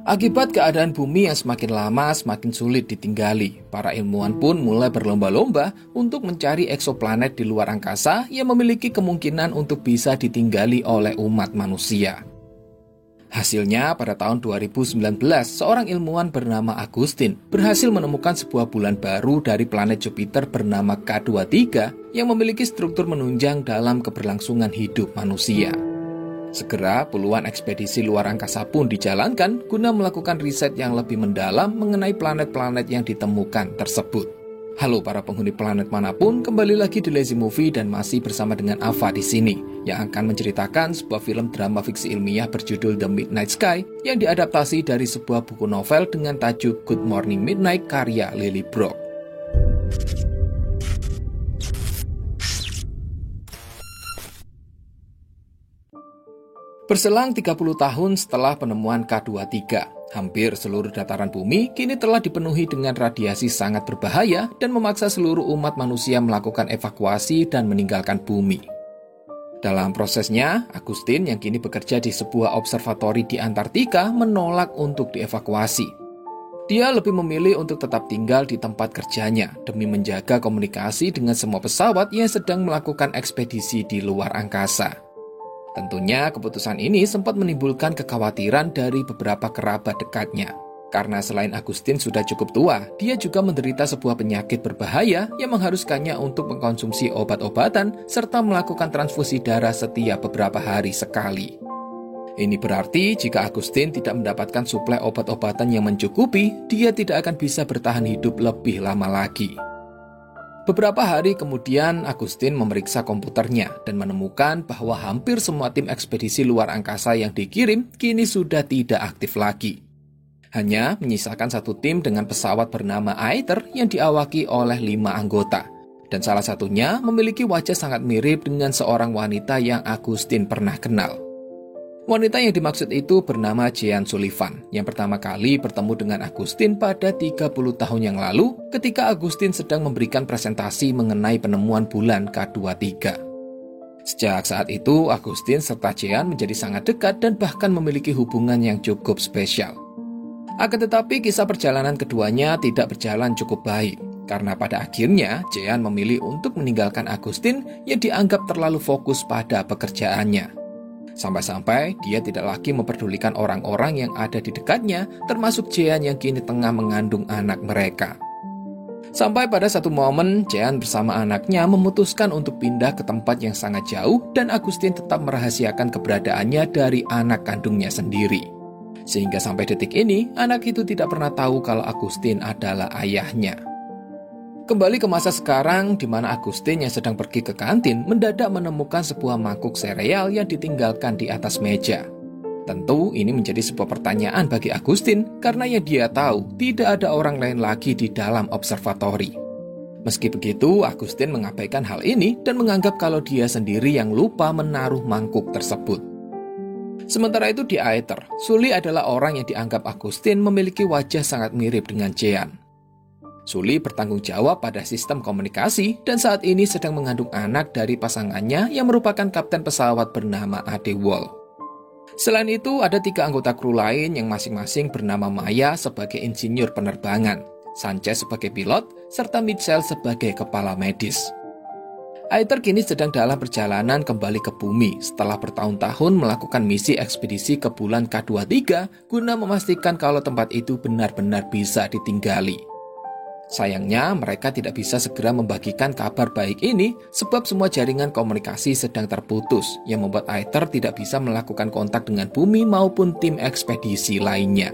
Akibat keadaan bumi yang semakin lama semakin sulit ditinggali, para ilmuwan pun mulai berlomba-lomba untuk mencari eksoplanet di luar angkasa yang memiliki kemungkinan untuk bisa ditinggali oleh umat manusia. Hasilnya, pada tahun 2019, seorang ilmuwan bernama Agustin berhasil menemukan sebuah bulan baru dari planet Jupiter bernama K23 yang memiliki struktur menunjang dalam keberlangsungan hidup manusia. Segera, puluhan ekspedisi luar angkasa pun dijalankan guna melakukan riset yang lebih mendalam mengenai planet-planet yang ditemukan tersebut. Halo para penghuni planet manapun, kembali lagi di Lazy Movie dan masih bersama dengan Ava di sini, yang akan menceritakan sebuah film drama fiksi ilmiah berjudul The Midnight Sky yang diadaptasi dari sebuah buku novel dengan tajuk Good Morning Midnight karya Lily Brock. Berselang 30 tahun setelah penemuan K23, hampir seluruh dataran bumi kini telah dipenuhi dengan radiasi sangat berbahaya dan memaksa seluruh umat manusia melakukan evakuasi dan meninggalkan bumi. Dalam prosesnya, Agustin yang kini bekerja di sebuah observatori di Antartika menolak untuk dievakuasi. Dia lebih memilih untuk tetap tinggal di tempat kerjanya demi menjaga komunikasi dengan semua pesawat yang sedang melakukan ekspedisi di luar angkasa. Tentunya keputusan ini sempat menimbulkan kekhawatiran dari beberapa kerabat dekatnya. Karena selain Agustin sudah cukup tua, dia juga menderita sebuah penyakit berbahaya yang mengharuskannya untuk mengkonsumsi obat-obatan serta melakukan transfusi darah setiap beberapa hari sekali. Ini berarti jika Agustin tidak mendapatkan suplai obat-obatan yang mencukupi, dia tidak akan bisa bertahan hidup lebih lama lagi. Beberapa hari kemudian, Agustin memeriksa komputernya dan menemukan bahwa hampir semua tim ekspedisi luar angkasa yang dikirim kini sudah tidak aktif lagi. Hanya menyisakan satu tim dengan pesawat bernama Aether yang diawaki oleh 5 anggota. Dan salah satunya memiliki wajah sangat mirip dengan seorang wanita yang Agustin pernah kenal. Wanita yang dimaksud itu bernama Jean Sullivan, yang pertama kali bertemu dengan Agustin pada 30 tahun yang lalu ketika Agustin sedang memberikan presentasi mengenai penemuan bulan K23. Sejak saat itu, Agustin serta Jean menjadi sangat dekat dan bahkan memiliki hubungan yang cukup spesial. Akan tetapi, kisah perjalanan keduanya tidak berjalan cukup baik, karena pada akhirnya Jean memilih untuk meninggalkan Agustin yang dianggap terlalu fokus pada pekerjaannya. Sampai-sampai dia tidak lagi memperdulikan orang-orang yang ada di dekatnya, termasuk Jean yang kini tengah mengandung anak mereka. Sampai pada satu momen, Jean bersama anaknya memutuskan untuk pindah ke tempat yang sangat jauh dan Agustin tetap merahasiakan keberadaannya dari anak kandungnya sendiri. Sehingga sampai detik ini, anak itu tidak pernah tahu kalau Agustin adalah ayahnya. Kembali ke masa sekarang, di mana Agustin yang sedang pergi ke kantin mendadak menemukan sebuah mangkuk sereal yang ditinggalkan di atas meja. Tentu ini menjadi sebuah pertanyaan bagi Agustin karena yang dia tahu tidak ada orang lain lagi di dalam observatori. Meski begitu, Agustin mengabaikan hal ini dan menganggap kalau dia sendiri yang lupa menaruh mangkuk tersebut. Sementara itu di Aether, Sully adalah orang yang dianggap Agustin memiliki wajah sangat mirip dengan Jean. Sully bertanggung jawab pada sistem komunikasi dan saat ini sedang mengandung anak dari pasangannya yang merupakan kapten pesawat bernama Ade Wall. Selain itu, ada 3 anggota kru lain yang masing-masing bernama Maya sebagai insinyur penerbangan, Sanchez sebagai pilot, serta Mitchell sebagai kepala medis. Aether kini sedang dalam perjalanan kembali ke bumi setelah bertahun-tahun melakukan misi ekspedisi ke bulan K23 guna memastikan kalau tempat itu benar-benar bisa ditinggali. Sayangnya, mereka tidak bisa segera membagikan kabar baik ini sebab semua jaringan komunikasi sedang terputus yang membuat Aether tidak bisa melakukan kontak dengan bumi maupun tim ekspedisi lainnya.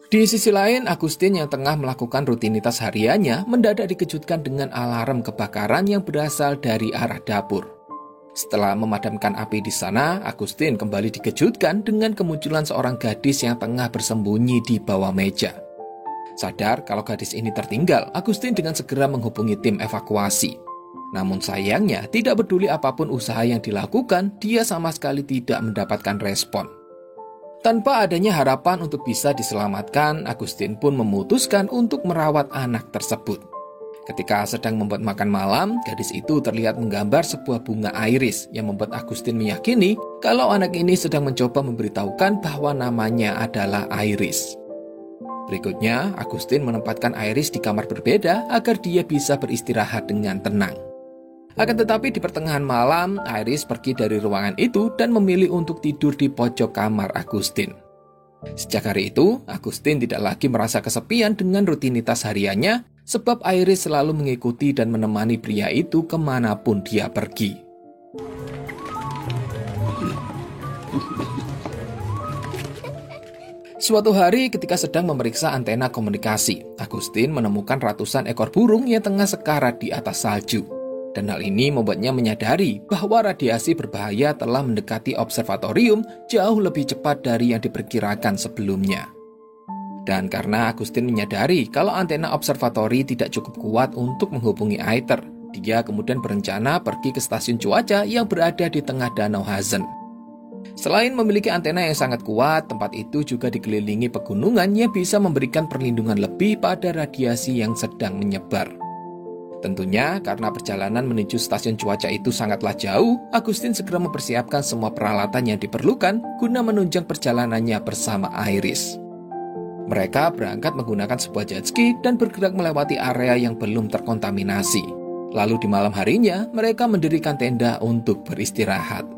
Di sisi lain, Agustin yang tengah melakukan rutinitas hariannya mendadak dikejutkan dengan alarm kebakaran yang berasal dari arah dapur. Setelah memadamkan api di sana, Agustin kembali dikejutkan dengan kemunculan seorang gadis yang tengah bersembunyi di bawah meja. Sadar kalau gadis ini tertinggal, Agustin dengan segera menghubungi tim evakuasi. Namun sayangnya, tidak peduli apapun usaha yang dilakukan, dia sama sekali tidak mendapatkan respon. Tanpa adanya harapan untuk bisa diselamatkan, Agustin pun memutuskan untuk merawat anak tersebut. Ketika sedang membuat makan malam, gadis itu terlihat menggambar sebuah bunga iris yang membuat Agustin meyakini kalau anak ini sedang mencoba memberitahukan bahwa namanya adalah Iris. Berikutnya, Agustin menempatkan Iris di kamar berbeda agar dia bisa beristirahat dengan tenang. Akan tetapi di pertengahan malam, Iris pergi dari ruangan itu dan memilih untuk tidur di pojok kamar Agustin. Sejak hari itu, Agustin tidak lagi merasa kesepian dengan rutinitas hariannya, sebab Iris selalu mengikuti dan menemani pria itu kemanapun dia pergi. Suatu hari ketika sedang memeriksa antena komunikasi, Agustin menemukan ratusan ekor burung yang tengah sekarat di atas salju. Dan hal ini membuatnya menyadari bahwa radiasi berbahaya telah mendekati observatorium jauh lebih cepat dari yang diperkirakan sebelumnya. Dan karena Agustin menyadari kalau antena observatori tidak cukup kuat untuk menghubungi Aether, dia kemudian berencana pergi ke stasiun cuaca yang berada di tengah Danau Hazen. Selain memiliki antena yang sangat kuat, tempat itu juga dikelilingi pegunungan yang bisa memberikan perlindungan lebih pada radiasi yang sedang menyebar. Tentunya, karena perjalanan menuju stasiun cuaca itu sangatlah jauh, Agustin segera mempersiapkan semua peralatan yang diperlukan guna menunjang perjalanannya bersama Iris. Mereka berangkat menggunakan sebuah jet ski dan bergerak melewati area yang belum terkontaminasi. Lalu di malam harinya, mereka mendirikan tenda untuk beristirahat.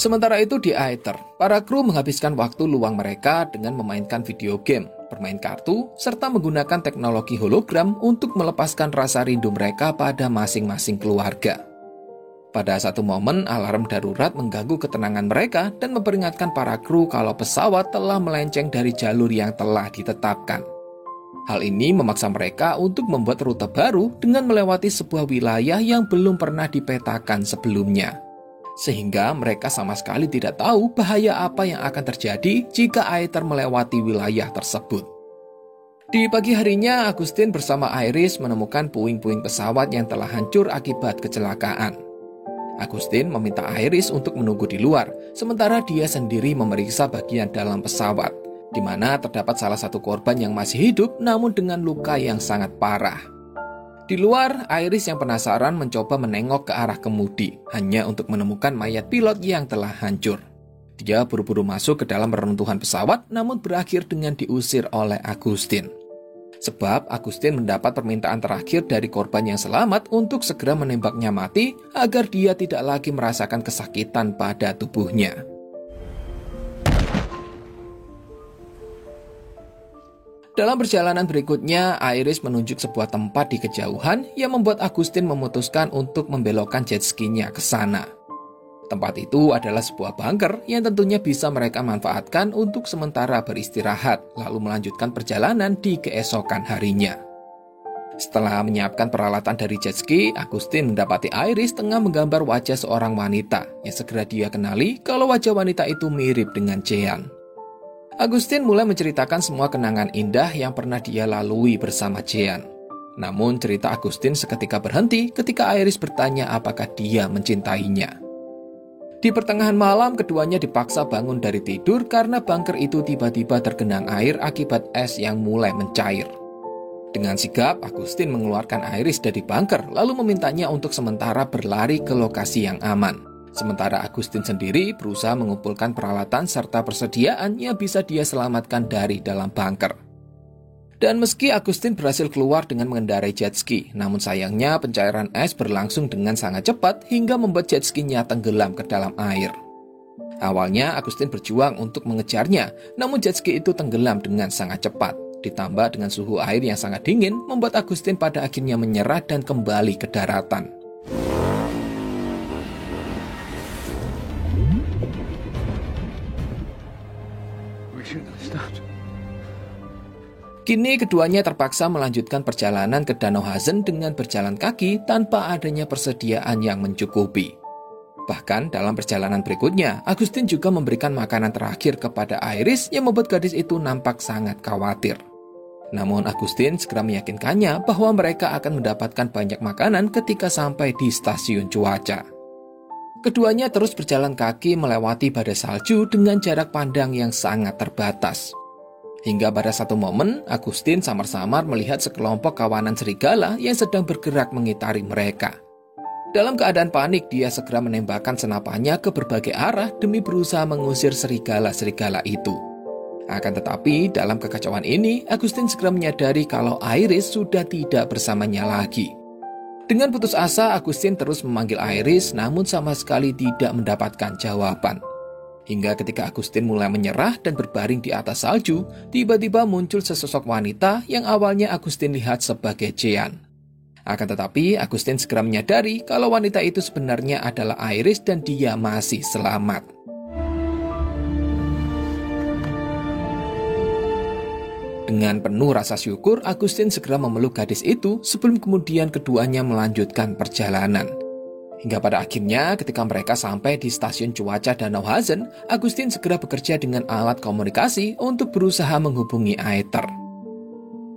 Sementara itu di Aether, para kru menghabiskan waktu luang mereka dengan memainkan video game, bermain kartu, serta menggunakan teknologi hologram untuk melepaskan rasa rindu mereka pada masing-masing keluarga. Pada satu momen, alarm darurat mengganggu ketenangan mereka dan memperingatkan para kru kalau pesawat telah melenceng dari jalur yang telah ditetapkan. Hal ini memaksa mereka untuk membuat rute baru dengan melewati sebuah wilayah yang belum pernah dipetakan sebelumnya. Sehingga mereka sama sekali tidak tahu bahaya apa yang akan terjadi jika Aether melewati wilayah tersebut. Di pagi harinya, Agustin bersama Iris menemukan puing-puing pesawat yang telah hancur akibat kecelakaan. Agustin meminta Iris untuk menunggu di luar, sementara dia sendiri memeriksa bagian dalam pesawat, di mana terdapat salah satu korban yang masih hidup namun dengan luka yang sangat parah. Di luar, Iris yang penasaran mencoba menengok ke arah kemudi, hanya untuk menemukan mayat pilot yang telah hancur. Dia buru-buru masuk ke dalam reruntuhan pesawat, namun berakhir dengan diusir oleh Agustin. Sebab Agustin mendapat permintaan terakhir dari korban yang selamat untuk segera menembaknya mati, agar dia tidak lagi merasakan kesakitan pada tubuhnya. Dalam perjalanan berikutnya, Iris menunjuk sebuah tempat di kejauhan yang membuat Agustin memutuskan untuk membelokkan jet ski-nya ke sana. Tempat itu adalah sebuah bunker yang tentunya bisa mereka manfaatkan untuk sementara beristirahat, lalu melanjutkan perjalanan di keesokan harinya. Setelah menyiapkan peralatan dari jet ski, Agustin mendapati Iris tengah menggambar wajah seorang wanita yang segera dia kenali kalau wajah wanita itu mirip dengan Jean. Agustin mulai menceritakan semua kenangan indah yang pernah dia lalui bersama Jean. Namun cerita Agustin seketika berhenti ketika Iris bertanya apakah dia mencintainya. Di pertengahan malam, keduanya dipaksa bangun dari tidur karena bunker itu tiba-tiba tergenang air akibat es yang mulai mencair. Dengan sigap, Agustin mengeluarkan Iris dari bunker lalu memintanya untuk sementara berlari ke lokasi yang aman. Sementara Agustin sendiri berusaha mengumpulkan peralatan serta persediaan yang bisa dia selamatkan dari dalam bunker. Dan meski Agustin berhasil keluar dengan mengendarai jet ski, namun sayangnya pencairan es berlangsung dengan sangat cepat hingga membuat jet ski-nya tenggelam ke dalam air. Awalnya Agustin berjuang untuk mengejarnya, namun jet ski itu tenggelam dengan sangat cepat. Ditambah dengan suhu air yang sangat dingin, membuat Agustin pada akhirnya menyerah dan kembali ke daratan. Kini keduanya terpaksa melanjutkan perjalanan ke Danau Hazen dengan berjalan kaki tanpa adanya persediaan yang mencukupi. Bahkan dalam perjalanan berikutnya, Agustin juga memberikan makanan terakhir kepada Iris yang membuat gadis itu nampak sangat khawatir. Namun Agustin segera meyakinkannya bahwa mereka akan mendapatkan banyak makanan ketika sampai di stasiun cuaca. Keduanya terus berjalan kaki melewati badai salju dengan jarak pandang yang sangat terbatas. Hingga pada satu momen, Agustin samar-samar melihat sekelompok kawanan serigala yang sedang bergerak mengitari mereka. Dalam keadaan panik, dia segera menembakkan senapannya ke berbagai arah demi berusaha mengusir serigala-serigala itu. Akan tetapi, dalam kekacauan ini, Agustin segera menyadari kalau Iris sudah tidak bersamanya lagi. Dengan putus asa, Agustin terus memanggil Iris, namun sama sekali tidak mendapatkan jawaban. Hingga ketika Agustin mulai menyerah dan berbaring di atas salju, tiba-tiba muncul sesosok wanita yang awalnya Agustin lihat sebagai Jean. Akan tetapi, Agustin segera menyadari kalau wanita itu sebenarnya adalah Iris dan dia masih selamat. Dengan penuh rasa syukur, Agustin segera memeluk gadis itu sebelum kemudian keduanya melanjutkan perjalanan. Hingga pada akhirnya ketika mereka sampai di stasiun cuaca Danau Hazen, Agustin segera bekerja dengan alat komunikasi untuk berusaha menghubungi Aether.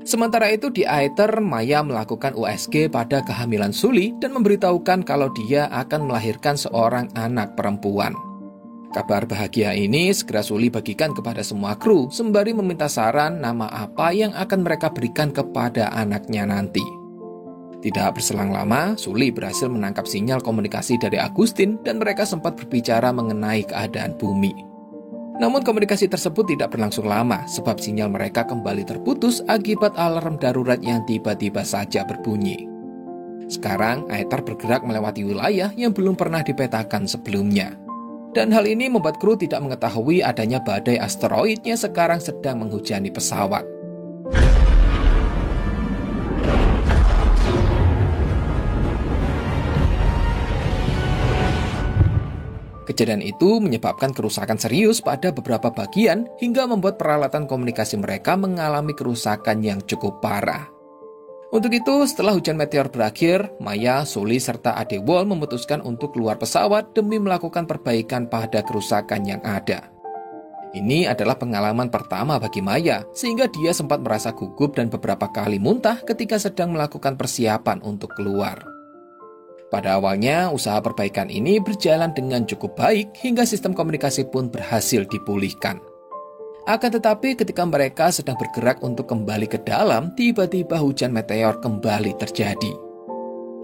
Sementara itu di Aether, Maya melakukan USG pada kehamilan Sully dan memberitahukan kalau dia akan melahirkan seorang anak perempuan. Kabar bahagia ini segera Sully bagikan kepada semua kru sembari meminta saran nama apa yang akan mereka berikan kepada anaknya nanti. Tidak berselang lama, Sully berhasil menangkap sinyal komunikasi dari Agustin dan mereka sempat berbicara mengenai keadaan bumi. Namun komunikasi tersebut tidak berlangsung lama sebab sinyal mereka kembali terputus akibat alarm darurat yang tiba-tiba saja berbunyi. Sekarang, Aether bergerak melewati wilayah yang belum pernah dipetakan sebelumnya. Dan hal ini membuat kru tidak mengetahui adanya badai asteroid yang sekarang sedang menghujani pesawat. Kejadian itu menyebabkan kerusakan serius pada beberapa bagian hingga membuat peralatan komunikasi mereka mengalami kerusakan yang cukup parah. Untuk itu, setelah hujan meteor berakhir, Maya, Sully, serta Adewol memutuskan untuk keluar pesawat demi melakukan perbaikan pada kerusakan yang ada. Ini adalah pengalaman pertama bagi Maya, sehingga dia sempat merasa gugup dan beberapa kali muntah ketika sedang melakukan persiapan untuk keluar. Pada awalnya, usaha perbaikan ini berjalan dengan cukup baik hingga sistem komunikasi pun berhasil dipulihkan. Akan tetapi ketika mereka sedang bergerak untuk kembali ke dalam, tiba-tiba hujan meteor kembali terjadi.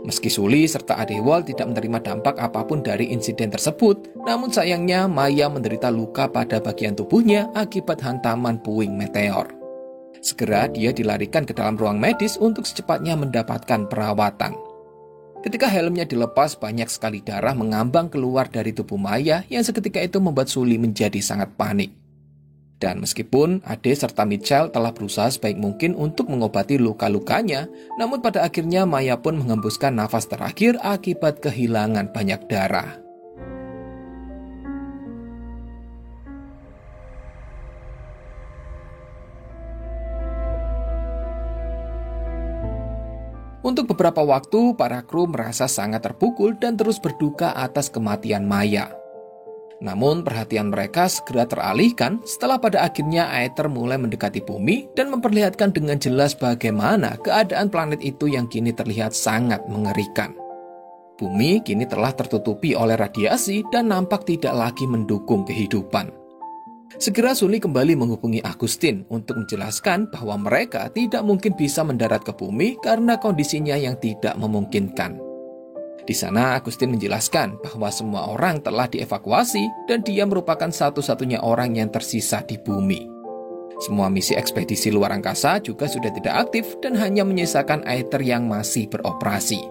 Meski Sully serta Adewol tidak menerima dampak apapun dari insiden tersebut, namun sayangnya Maya menderita luka pada bagian tubuhnya akibat hantaman puing meteor. Segera dia dilarikan ke dalam ruang medis untuk secepatnya mendapatkan perawatan. Ketika helmnya dilepas, banyak sekali darah mengambang keluar dari tubuh Maya yang seketika itu membuat Sully menjadi sangat panik. Dan meskipun Ade serta Mitchell telah berusaha sebaik mungkin untuk mengobati luka-lukanya, namun pada akhirnya Maya pun menghembuskan nafas terakhir akibat kehilangan banyak darah. Untuk beberapa waktu, para kru merasa sangat terpukul dan terus berduka atas kematian Maya. Namun perhatian mereka segera teralihkan setelah pada akhirnya Aether mulai mendekati bumi dan memperlihatkan dengan jelas bagaimana keadaan planet itu yang kini terlihat sangat mengerikan. Bumi kini telah tertutupi oleh radiasi dan nampak tidak lagi mendukung kehidupan. Segera Sully kembali menghubungi Agustin untuk menjelaskan bahwa mereka tidak mungkin bisa mendarat ke bumi karena kondisinya yang tidak memungkinkan. Di sana Agustin menjelaskan bahwa semua orang telah dievakuasi dan dia merupakan satu-satunya orang yang tersisa di bumi. Semua misi ekspedisi luar angkasa juga sudah tidak aktif dan hanya menyisakan Aether yang masih beroperasi.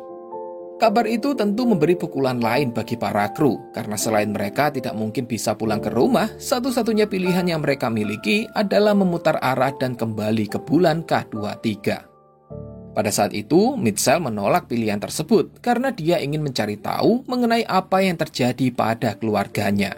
Kabar itu tentu memberi pukulan lain bagi para kru, karena selain mereka tidak mungkin bisa pulang ke rumah, satu-satunya pilihan yang mereka miliki adalah memutar arah dan kembali ke bulan K23. Pada saat itu, Mitchell menolak pilihan tersebut karena dia ingin mencari tahu mengenai apa yang terjadi pada keluarganya.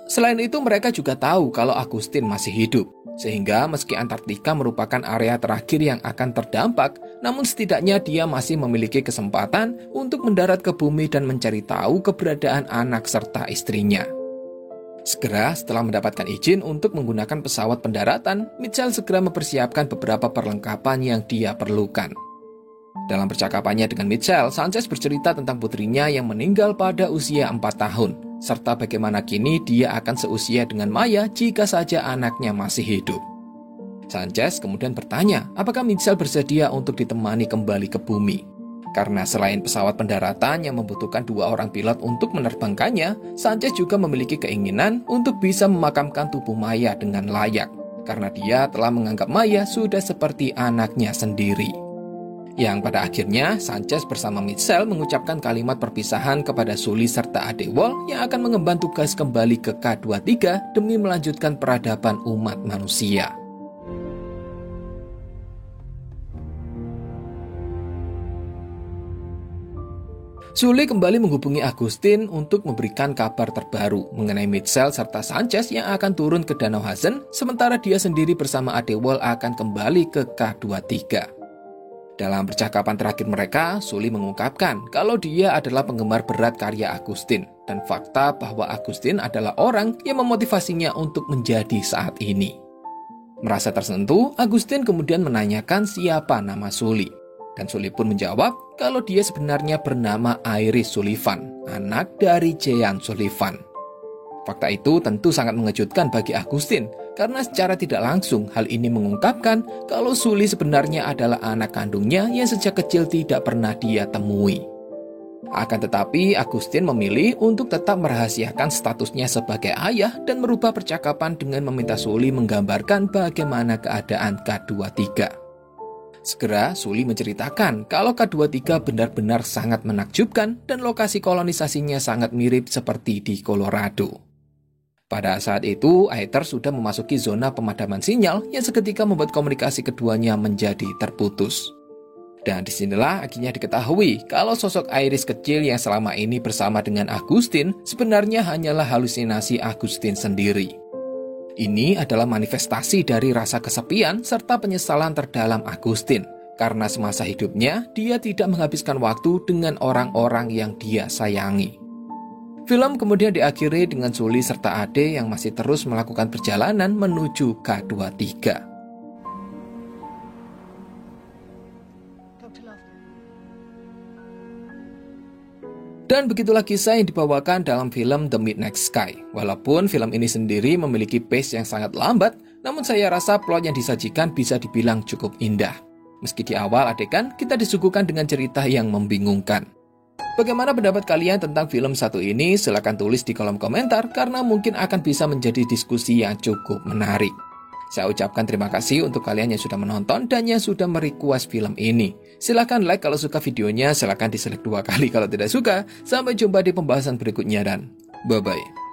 Selain itu, mereka juga tahu kalau Agustin masih hidup. Sehingga meski Antartika merupakan area terakhir yang akan terdampak, namun setidaknya dia masih memiliki kesempatan untuk mendarat ke bumi dan mencari tahu keberadaan anak serta istrinya. Segera setelah mendapatkan izin untuk menggunakan pesawat pendaratan, Mitchell segera mempersiapkan beberapa perlengkapan yang dia perlukan. Dalam percakapannya dengan Mitchell, Sanchez bercerita tentang putrinya yang meninggal pada usia 4 tahun, serta bagaimana kini dia akan seusia dengan Maya jika saja anaknya masih hidup. Sanchez kemudian bertanya, apakah Mitchell bersedia untuk ditemani kembali ke bumi? Karena selain pesawat pendaratan yang membutuhkan 2 orang pilot untuk menerbangkannya, Sanchez juga memiliki keinginan untuk bisa memakamkan tubuh Maya dengan layak, karena dia telah menganggap Maya sudah seperti anaknya sendiri. Yang pada akhirnya, Sanchez bersama Mitchell mengucapkan kalimat perpisahan kepada Sully serta Adewale yang akan mengemban tugas kembali ke K23 demi melanjutkan peradaban umat manusia. Sully kembali menghubungi Agustin untuk memberikan kabar terbaru mengenai Mitchell serta Sanchez yang akan turun ke Danau Hazen, sementara dia sendiri bersama Adewale akan kembali ke K23. Dalam percakapan terakhir mereka, Sully mengungkapkan kalau dia adalah penggemar berat karya Agustin dan fakta bahwa Agustin adalah orang yang memotivasinya untuk menjadi saat ini. Merasa tersentuh, Agustin kemudian menanyakan siapa nama Sully. Dan Sully pun menjawab kalau dia sebenarnya bernama Iris Sullivan, anak dari Jean Sullivan. Fakta itu tentu sangat mengejutkan bagi Agustin, karena secara tidak langsung hal ini mengungkapkan kalau Sully sebenarnya adalah anak kandungnya yang sejak kecil tidak pernah dia temui. Akan tetapi, Agustin memilih untuk tetap merahasiakan statusnya sebagai ayah dan merubah percakapan dengan meminta Sully menggambarkan bagaimana keadaan K23. Segera, Sully menceritakan kalau K23 benar-benar sangat menakjubkan dan lokasi kolonisasinya sangat mirip seperti di Colorado. Pada saat itu, Aether sudah memasuki zona pemadaman sinyal yang seketika membuat komunikasi keduanya menjadi terputus. Dan disinilah akhirnya diketahui kalau sosok Iris kecil yang selama ini bersama dengan Agustin sebenarnya hanyalah halusinasi Agustin sendiri. Ini adalah manifestasi dari rasa kesepian serta penyesalan terdalam Agustin, karena semasa hidupnya dia tidak menghabiskan waktu dengan orang-orang yang dia sayangi. Film kemudian diakhiri dengan Sully serta Ade yang masih terus melakukan perjalanan menuju K23. Dan begitulah kisah yang dibawakan dalam film The Midnight Sky. Walaupun film ini sendiri memiliki pace yang sangat lambat, namun saya rasa plot yang disajikan bisa dibilang cukup indah. Meski di awal adegan kita disuguhkan dengan cerita yang membingungkan. Bagaimana pendapat kalian tentang film satu ini? Silahkan tulis di kolom komentar karena mungkin akan bisa menjadi diskusi yang cukup menarik. Saya ucapkan terima kasih untuk kalian yang sudah menonton dan yang sudah merequest film ini. Silahkan like kalau suka videonya, silahkan dislike 2 kali kalau tidak suka. Sampai jumpa di pembahasan berikutnya dan bye-bye.